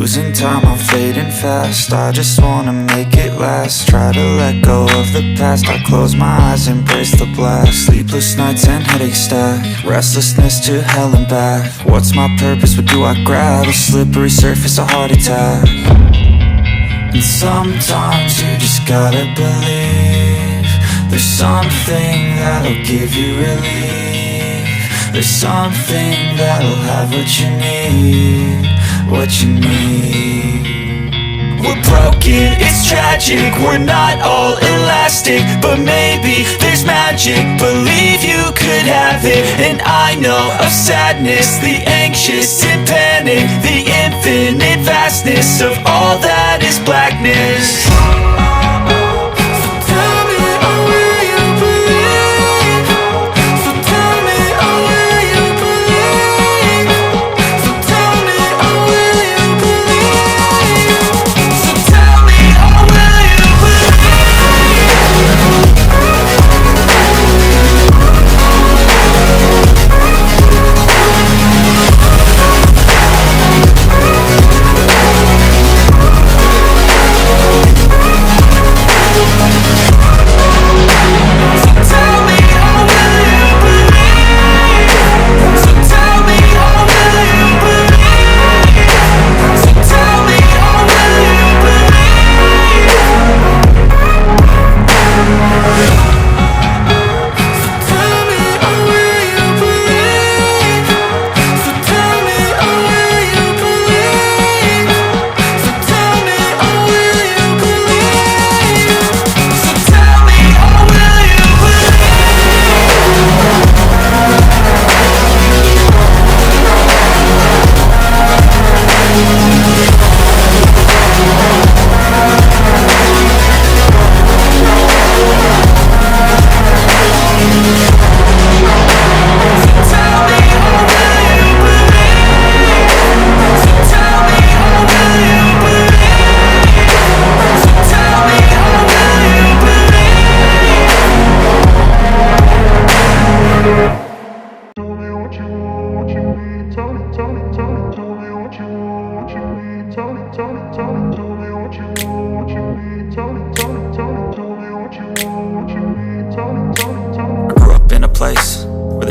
Losing time, I'm fading fast. I just wanna make it last. Try to let go of the past. I close my eyes, embrace the blast. Sleepless nights and headaches stack. Restlessness to hell and back. What's my purpose, what do I grab? A slippery surface, a heart attack. And sometimes you just gotta believe there's something that'll give you relief. There's something that'll have what you need. What you need. We're broken, it's tragic. We're not all elastic, but maybe there's magic. Believe you could have it. And I know of sadness, the anxious and panic, the infinite vastness of all that is blackness.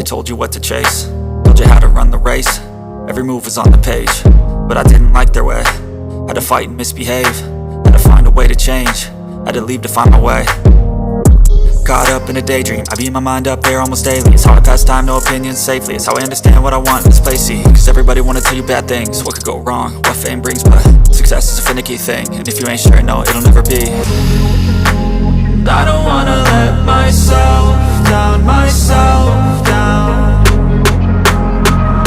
Told you what to chase, told you how to run the race. Every move was on the page, but I didn't like their way. Had to fight and misbehave, had to find a way to change. Had to leave to find my way. Caught up in a daydream, I beat my mind up there almost daily. It's how I pass time, no opinions safely. It's how I understand what I want in this place, see. Cause everybody wanna tell you bad things, what could go wrong, what fame brings. But success is a finicky thing, and if you ain't sure, no, it'll never be. I don't wanna let myself down, myself down.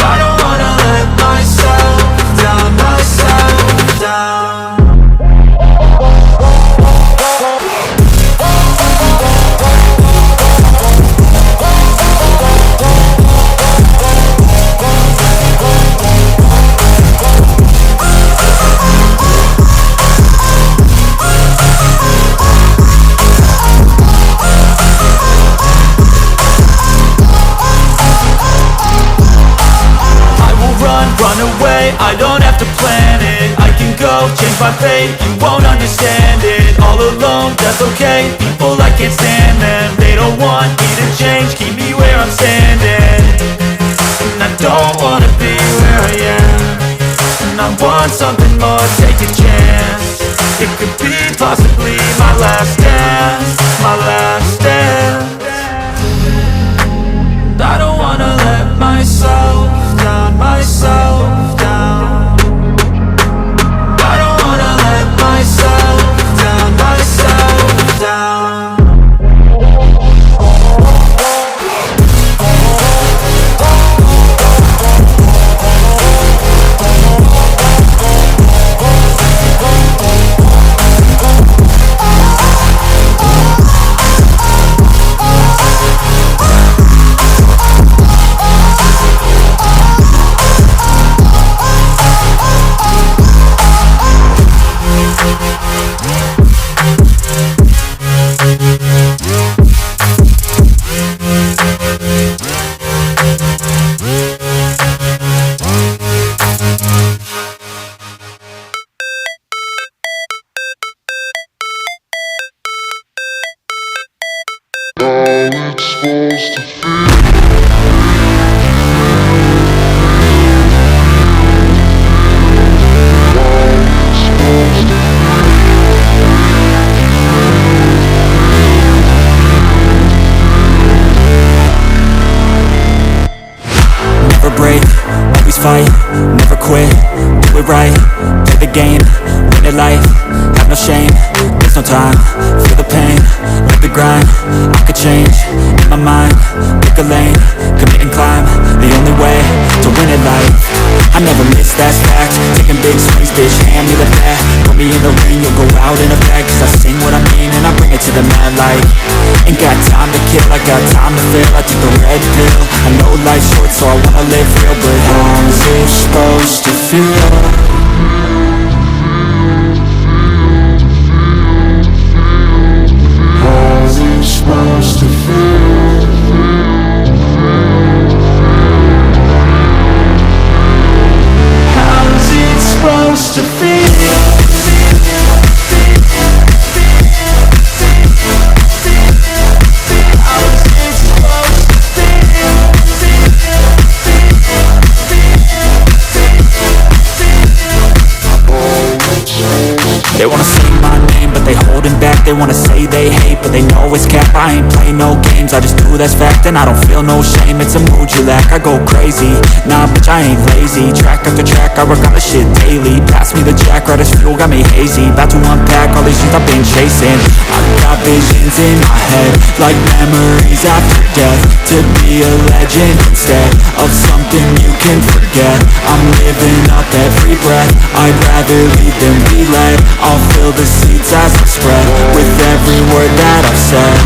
I don't wanna let myself down, myself down. Run away, I don't have to plan it. I can go, change my fate, you won't understand it. All alone, that's okay, people I can't stand them. They don't want me to change, keep me where I'm standing. And I don't wanna be where I am, and I want something more, take a chance. It could be possibly my last dance, my last dance. I don't wanna let myself down, myself down. I don't wanna let myself down, myself down. Never break, always fight, never quit, do it right, play the game, win it life, have no shame, there's no time, feel the pain, live the grind, I could change, in my mind, pick a lane, commit and climb, the only way to win it life, I never miss, that's fact, taking big swings, bitch, hand me the bat, put me in the ring, you'll go out in a bag, cause I sing what I mean and I bring it to the mad light, ain't got time to kill, I got time to feel, I took the red pill, I know life's short so I wanna live real, but how's it supposed to feel? How's it supposed to feel? How's it supposed to feel? They wanna say my name, but they holding back. They wanna say they hate, but they know it's cap. I ain't play no games, I just do that's fact. And I don't feel no shame, it's a mood you lack. I go crazy, nah bitch I ain't lazy. Track after track, I work on this shit daily. Pass me the jack, right as fuel, got me hazy. About to unpack all these things I've been chasing. I got visions in my head, like memories after death. To be a legend instead of something you can forget. I'm living up every breath, I'd rather lead than be led. I'll fill the seats as I spread with every word that I've said.